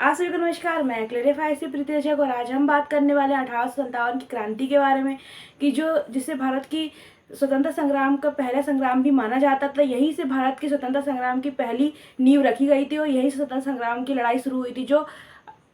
आप सभी को नमस्कार। मैं क्लेरिफाई से प्रीति रजक और आज हम बात करने वाले हैं 1857 की क्रांति के बारे में कि जिसे भारत की स्वतंत्रता संग्राम का पहला संग्राम भी माना जाता था। यहीं से भारत के स्वतंत्रता संग्राम की पहली नींव रखी गई थी और यहीं से स्वतंत्रता संग्राम की लड़ाई शुरू हुई थी, जो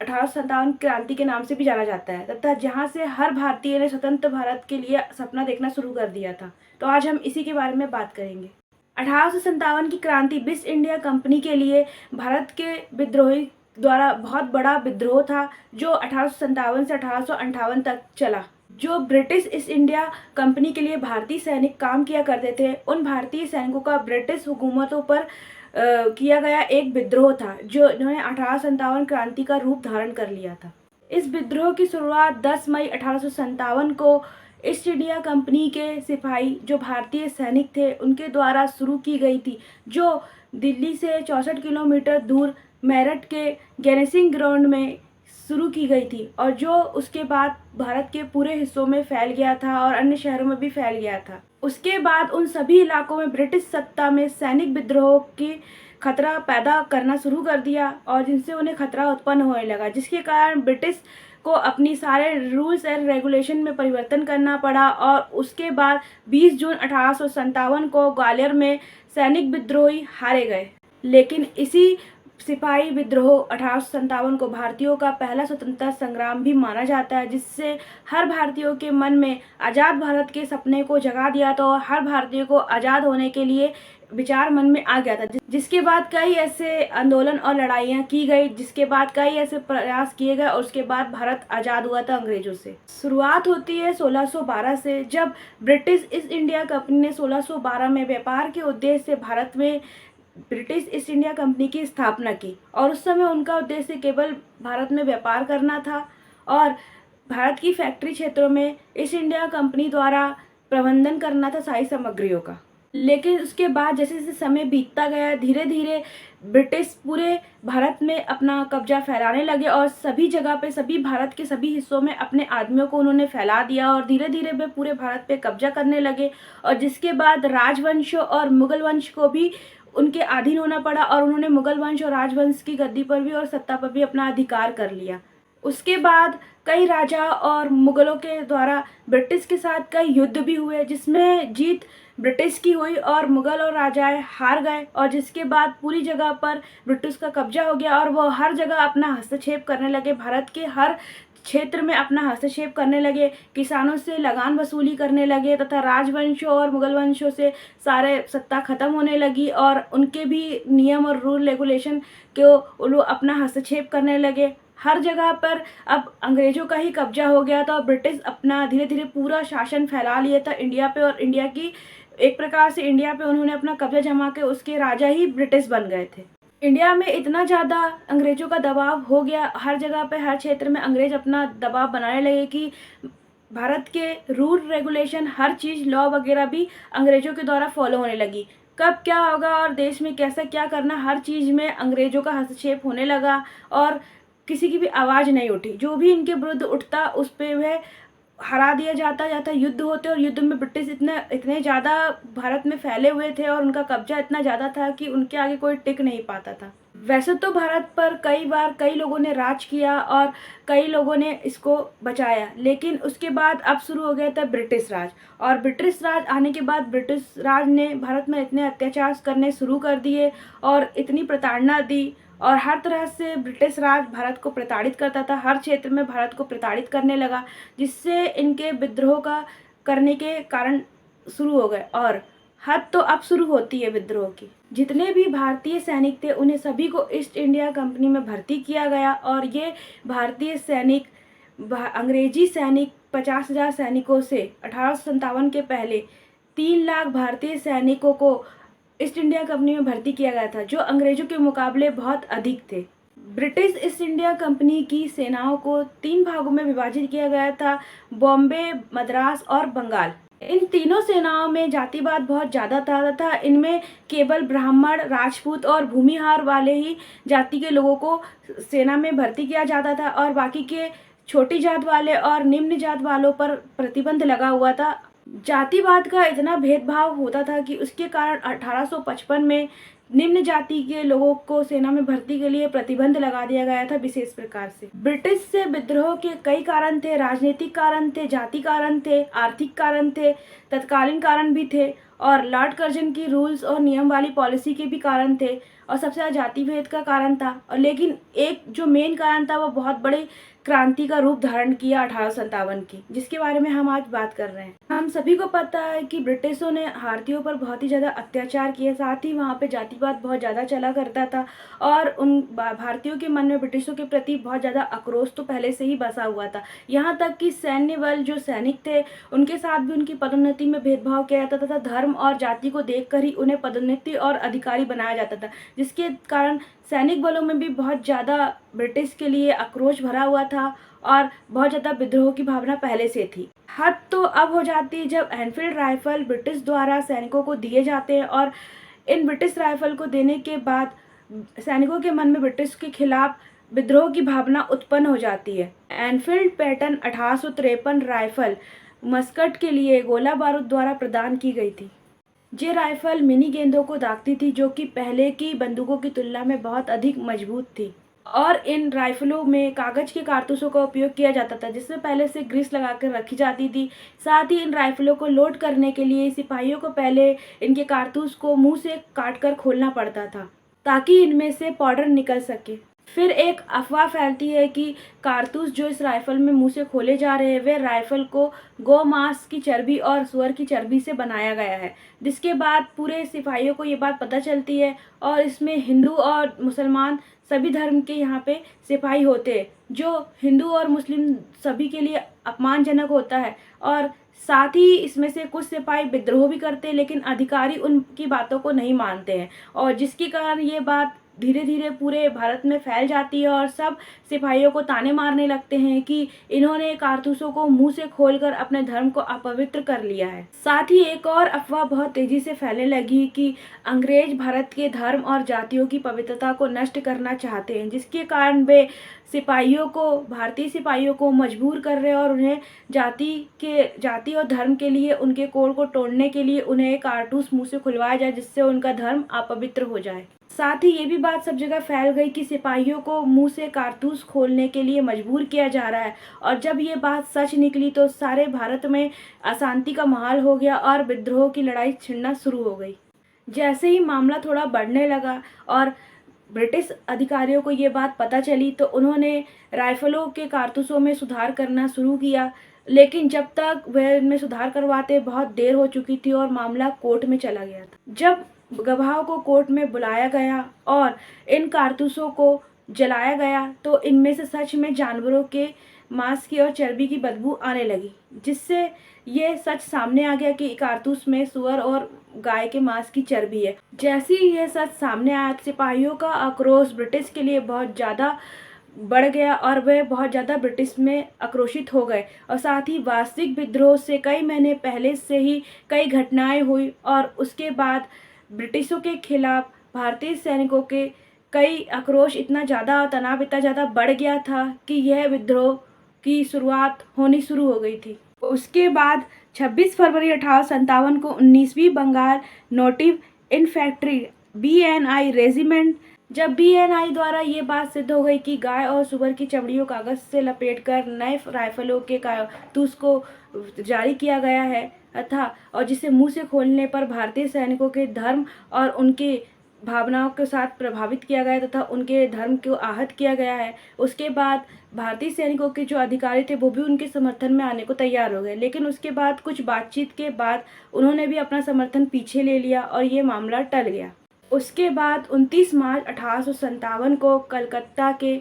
1857 क्रांति के नाम से भी जाना जाता है, तथा जहाँ से हर भारतीय ने स्वतंत्र भारत के लिए सपना देखना शुरू कर दिया था। तो आज हम इसी के बारे में बात करेंगे। 1857 की क्रांति ईस्ट इंडिया कंपनी के लिए भारत के विद्रोही द्वारा बहुत बड़ा विद्रोह था, जो 1857 से 1858 तक चला। जो ब्रिटिश ईस्ट इंडिया कंपनी के लिए भारतीय सैनिक काम किया करते थे, उन भारतीय सैनिकों का ब्रिटिश हुकूमतों पर किया गया एक विद्रोह था, जो इन्होंने 1857 क्रांति का रूप धारण कर लिया था। इस विद्रोह की शुरुआत 10 मई 1857 को ईस्ट इंडिया कंपनी के सिपाही, जो भारतीय सैनिक थे, उनके द्वारा शुरू की गई थी, जो दिल्ली से 64 किलोमीटर दूर मेरठ के गैनिसिंग ग्राउंड में शुरू की गई थी और जो उसके बाद भारत के पूरे हिस्सों में फैल गया था और अन्य शहरों में भी फैल गया था। उसके बाद उन सभी इलाकों में ब्रिटिश सत्ता में सैनिक विद्रोह की खतरा पैदा करना शुरू कर दिया और जिनसे उन्हें खतरा उत्पन्न होने लगा, जिसके कारण ब्रिटिश को अपनी सारे रूल्स एंड रेगुलेशन में परिवर्तन करना पड़ा। और उसके बाद 20 जून 1857 को ग्वालियर में सैनिक विद्रोही हारे गए। लेकिन इसी सिपाही विद्रोह 1857 को भारतीयों का पहला स्वतंत्रता संग्राम भी माना जाता है, जिससे हर भारतीयों के मन में आज़ाद भारत के सपने को जगा दिया था और हर भारतीय को आज़ाद होने के लिए विचार मन में आ गया था। जिसके बाद कई ऐसे आंदोलन और लड़ाइयाँ की गई, जिसके बाद कई ऐसे प्रयास किए गए और उसके बाद भारत आज़ाद हुआ था अंग्रेजों से। शुरुआत होती है 1612 से, जब ब्रिटिश ईस्ट इंडिया कंपनी ने 1612 में व्यापार के उद्देश्य से भारत में ब्रिटिश ईस्ट इंडिया कंपनी की स्थापना की। और उस समय उनका उद्देश्य केवल भारत में व्यापार करना था और भारत की फैक्ट्री क्षेत्रों में ईस्ट इंडिया कंपनी द्वारा प्रबंधन करना था सारी सामग्रियों का। लेकिन उसके बाद जैसे जैसे समय बीतता गया, धीरे धीरे ब्रिटिश पूरे भारत में अपना कब्जा फैलाने लगे और सभी जगह पे, सभी भारत के सभी हिस्सों में अपने आदमियों को उन्होंने फैला दिया और धीरे धीरे वे पूरे भारत पे कब्जा करने लगे। और जिसके बाद राजवंश और मुगल वंश को भी उनके अधीन होना पड़ा और उन्होंने मुगल वंश और राजवंश की गद्दी पर भी और सत्ता पर भी अपना अधिकार कर लिया। उसके बाद कई राजा और मुगलों के द्वारा ब्रिटिश के साथ कई युद्ध भी हुए, जिसमें जीत ब्रिटिश की हुई और मुगल और राजाएं हार गए। और जिसके बाद पूरी जगह पर ब्रिटिश का कब्जा हो गया और वो हर जगह अपना हस्तक्षेप करने लगे, भारत के हर क्षेत्र में अपना हस्तक्षेप करने लगे, किसानों से लगान वसूली करने लगे तथा राजवंशों और मुगल वंशों से सारे सत्ता खत्म होने लगी और उनके भी नियम और रूल रेगुलेशन को वो लोग अपना हस्तक्षेप करने लगे। हर जगह पर अब अंग्रेजों का ही कब्जा हो गया था और ब्रिटिश अपना धीरे धीरे पूरा शासन फैला लिया था इंडिया पे और इंडिया की एक प्रकार से इंडिया पे उन्होंने अपना कब्जा जमा के उसके राजा ही ब्रिटिश बन गए थे। इंडिया में इतना ज़्यादा अंग्रेजों का दबाव हो गया, हर जगह पे हर क्षेत्र में अंग्रेज अपना दबाव बनाने लगे कि भारत के रूल रेगुलेशन हर चीज़ लॉ वगैरह भी अंग्रेजों के द्वारा फॉलो होने लगी। कब क्या होगा और देश में कैसा क्या करना, हर चीज़ में अंग्रेजों का हस्तक्षेप होने लगा और किसी की भी आवाज़ नहीं उठी। जो भी इनके विरुद्ध उठता उस पर वह हरा दिया जाता युद्ध होते और युद्ध में ब्रिटिश इतने ज़्यादा भारत में फैले हुए थे और उनका कब्जा इतना ज़्यादा था कि उनके आगे कोई टिक नहीं पाता था। वैसे तो भारत पर कई बार कई लोगों ने राज किया और कई लोगों ने इसको बचाया, लेकिन उसके बाद अब शुरू हो गया था ब्रिटिश राज। और ब्रिटिश राज आने के बाद ब्रिटिश राज ने भारत में इतने अत्याचार करने शुरू कर दिए और इतनी प्रताड़ना दी और हर तरह से ब्रिटिश राज भारत को प्रताड़ित करता था, हर क्षेत्र में भारत को प्रताड़ित करने लगा, जिससे इनके विद्रोह का करने के कारण शुरू हो गए। और हद तो अब शुरू होती है विद्रोह की। जितने भी भारतीय सैनिक थे उन्हें सभी को ईस्ट इंडिया कंपनी में भर्ती किया गया और ये भारतीय सैनिक अंग्रेजी सैनिक 50,000 सैनिकों से 1857 के पहले 3 लाख भारतीय सैनिकों को ईस्ट इंडिया कंपनी में भर्ती किया गया था, जो अंग्रेजों के मुकाबले बहुत अधिक थे। ब्रिटिश ईस्ट इंडिया कंपनी की सेनाओं को 3 भागों में विभाजित किया गया था, बॉम्बे, मद्रास और बंगाल। इन तीनों सेनाओं में जातिवाद बहुत ज़्यादा था तथा इनमें केवल ब्राह्मण, राजपूत और भूमिहार वाले ही जाति के लोगों को सेना में भर्ती किया जाता था और बाकी के छोटी जात वाले और निम्न जात वालों पर प्रतिबंध लगा हुआ था। जातिवाद का इतना भेदभाव होता था कि उसके कारण 1855 में निम्न जाति के लोगों को सेना में भर्ती के लिए प्रतिबंध लगा दिया गया था विशेष प्रकार से। ब्रिटिश से विद्रोह के कई कारण थे, राजनीतिक कारण थे, जाति कारण थे, आर्थिक कारण थे, तत्कालीन कारण भी थे और लॉर्ड कर्जन की रूल्स और नियम वाली पॉलिसी के भी कारण थे और सबसे ज़्यादा जाति भेद का कारण था। और लेकिन एक जो मेन कारण था वो बहुत बड़े क्रांति का रूप धारण किया 1857 की, जिसके बारे में हम आज बात कर रहे हैं। हम सभी को पता है कि ब्रिटिशों ने भारतीयों पर बहुत ही ज़्यादा अत्याचार किए, साथ ही वहाँ पे जातिवाद बहुत ज़्यादा चला करता था और उन भारतीयों के मन में ब्रिटिशों के प्रति बहुत ज़्यादा आक्रोश तो पहले से ही बसा हुआ था। यहाँ तक कि सैन्य बल जो सैनिक थे उनके साथ भी उनकी पदोन्नति में भेदभाव किया जाता था, धर्म और जाति को देखकर ही उन्हें पदोन्नति और अधिकारी बनाया जाता था, जिसके कारण सैनिक बलों में भी बहुत ज़्यादा ब्रिटिश के लिए आक्रोश भरा हुआ था और बहुत ज़्यादा विद्रोह की भावना पहले से थी। हद तो अब हो जाती है जब एनफील्ड राइफल ब्रिटिश द्वारा सैनिकों को दिए जाते हैं और इन ब्रिटिश राइफल को देने के बाद सैनिकों के मन में ब्रिटिश के खिलाफ विद्रोह की भावना उत्पन्न हो जाती है। एनफील्ड पैटर्न 1853 राइफल मस्कट के लिए गोला बारूद द्वारा प्रदान की गई थी। ये राइफल मिनी गेंदों को दागती थी जो कि पहले की बंदूकों की तुलना में बहुत अधिक मजबूत थी और इन राइफलों में कागज के कारतूसों का उपयोग किया जाता था जिसमें पहले से ग्रीस लगाकर रखी जाती थी। साथ ही इन राइफलों को लोड करने के लिए सिपाहियों को पहले इनके कारतूस को मुंह से काटकर खोलना पड़ता था ताकि इनमें से पाउडर निकल सके। फिर एक अफवाह फैलती है कि कारतूस जो इस राइफल में मुंह से खोले जा रहे हैं वे राइफल को गौमांस की चर्बी और सुअर की चर्बी से बनाया गया है, जिसके बाद पूरे सिपाहियों को ये बात पता चलती है और इसमें हिंदू और मुसलमान सभी धर्म के यहाँ पे सिपाही होते हैं, जो हिंदू और मुस्लिम सभी के लिए अपमानजनक होता है। और साथ ही इसमें से कुछ सिपाही विद्रोह भी करते हैं लेकिन अधिकारी उनकी बातों को नहीं मानते हैं और जिसके कारण ये बात धीरे धीरे पूरे भारत में फैल जाती है और सब सिपाहियों को ताने मारने लगते हैं कि इन्होंने कारतूसों को मुंह से खोलकर अपने धर्म को अपवित्र कर लिया है। साथ ही एक और अफवाह बहुत तेजी से फैलने लगी कि अंग्रेज भारत के धर्म और जातियों की पवित्रता को नष्ट करना चाहते हैं, जिसके कारण वे भारतीय सिपाहियों को मजबूर कर रहे हैं और उन्हें जाति और धर्म के लिए उनके कोड को तोड़ने के लिए उन्हें कारतूस मुंह से खुलवाया जाए जिससे उनका धर्म अपवित्र हो जाए। साथ ही ये भी बात सब जगह फैल गई कि सिपाहियों को मुंह से कारतूस खोलने के लिए मजबूर किया जा रहा है और जब ये बात सच निकली तो सारे भारत में अशांति का माहौल हो गया और विद्रोह की लड़ाई छिड़ना शुरू हो गई। जैसे ही मामला थोड़ा बढ़ने लगा और ब्रिटिश अधिकारियों को ये बात पता चली तो उन्होंने राइफलों के कारतूसों में सुधार करना शुरू किया, लेकिन जब तक वे इनमें सुधार करवाते बहुत देर हो चुकी थी और मामला कोर्ट में चला गया था। जब गवाहों को कोर्ट में बुलाया गया और इन कारतूसों को जलाया गया तो इनमें से सच में जानवरों के मांस की और चर्बी की बदबू आने लगी, जिससे ये सच सामने आ गया कि कारतूस में सुअर और गाय के मांस की चर्बी है। जैसे ही यह सच सामने आया सिपाहियों का आक्रोश ब्रिटिश के लिए बहुत ज़्यादा बढ़ गया और वह बहुत ज़्यादा ब्रिटिश में आक्रोशित हो गए और साथ ही वास्तविक विद्रोह से कई महीने पहले से ही कई घटनाएं हुई और उसके बाद ब्रिटिशों के खिलाफ भारतीय सैनिकों के कई आक्रोश इतना ज़्यादा और तनाव इतना ज़्यादा बढ़ गया था कि यह विद्रोह की शुरुआत होनी शुरू हो गई थी। उसके बाद 26 फरवरी 1857 को 19वीं Bengal native infantry BNI regiment, जब BNI द्वारा ये बात सिद्ध हो गई कि गाय और सुअर की चमड़ियों कागज से लपेटकर नए राइफलों के कारतूस को जारी किया गया है तथा और जिसे मुंह से खोलने पर भारतीय सैनिकों के धर्म और उनके भावनाओं के साथ प्रभावित किया गया तथा उनके धर्म को आहत किया गया है। उसके बाद भारतीय सैनिकों के जो अधिकारी थे वो भी उनके समर्थन में आने को तैयार हो गए, लेकिन उसके बाद कुछ बातचीत के बाद उन्होंने भी अपना समर्थन पीछे ले लिया और ये मामला टल गया। उसके बाद 29 मार्च 1857 को कलकत्ता के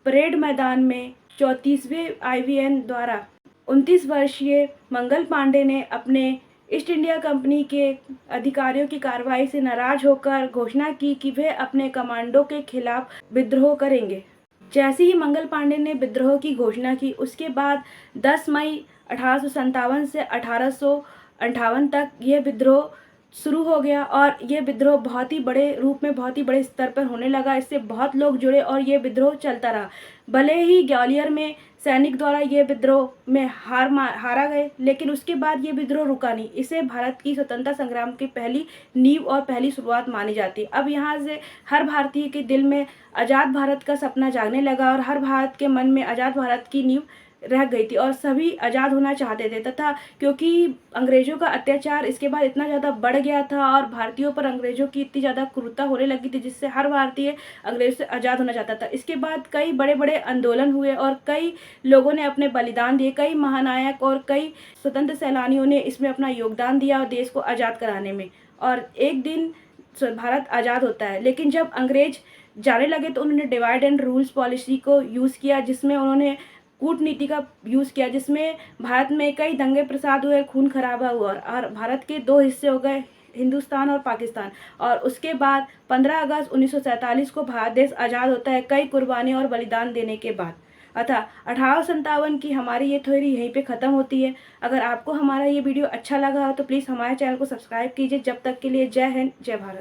परेड मैदान में 34वें IVN द्वारा 29 वर्षीय मंगल पांडे ने अपने ईस्ट इंडिया कंपनी के अधिकारियों की कार्रवाई से नाराज होकर घोषणा की कि वे अपने कमांडो के खिलाफ विद्रोह करेंगे। जैसे ही मंगल पांडे ने विद्रोह की घोषणा की उसके बाद 10 मई 1857 से 1858 तक यह विद्रोह शुरू हो गया और ये विद्रोह बहुत ही बड़े रूप में, बहुत ही बड़े स्तर पर होने लगा। इससे बहुत लोग जुड़े और ये विद्रोह चलता रहा। भले ही ग्वालियर में सैनिक द्वारा ये विद्रोह में हारा गए, लेकिन उसके बाद ये विद्रोह रुका नहीं। इसे भारत की स्वतंत्रता संग्राम की पहली नींव और पहली शुरुआत मानी जाती है। अब यहाँ से हर भारतीय के दिल में आज़ाद भारत का सपना जागने लगा और हर भारत के मन में आज़ाद भारत की नींव रह गई थी और सभी आज़ाद होना चाहते थे। तथा क्योंकि अंग्रेज़ों का अत्याचार इसके बाद इतना ज़्यादा बढ़ गया था और भारतीयों पर अंग्रेज़ों की इतनी ज़्यादा क्रूरता होने लगी थी, जिससे हर भारतीय अंग्रेज़ से आज़ाद होना चाहता था। इसके बाद कई बड़े बड़े आंदोलन हुए और कई लोगों ने अपने बलिदान दिए। कई महानायक और कई स्वतंत्र सैलानियों ने इसमें अपना योगदान दिया और देश को आज़ाद कराने में। और एक दिन भारत आज़ाद होता है। लेकिन जब अंग्रेज जाने लगे तो उन्होंने डिवाइड एंड रूल्स पॉलिसी को यूज़ किया, जिसमें उन्होंने कूटनीति का यूज़ किया, जिसमें भारत में कई दंगे प्रसाद हुए, खून खराबा हुआ और भारत के दो हिस्से हो गए, हिंदुस्तान और पाकिस्तान। और उसके बाद 15 अगस्त 1947 को भारत देश आज़ाद होता है, कई कुर्बानी और बलिदान देने के बाद। अतः 1857 की हमारी ये थ्योरी यहीं पे ख़त्म होती है। अगर आपको हमारा ये वीडियो अच्छा लगा हो तो प्लीज़ हमारे चैनल को सब्सक्राइब कीजिए। जब तक के लिए जय हिंद, जय भारत।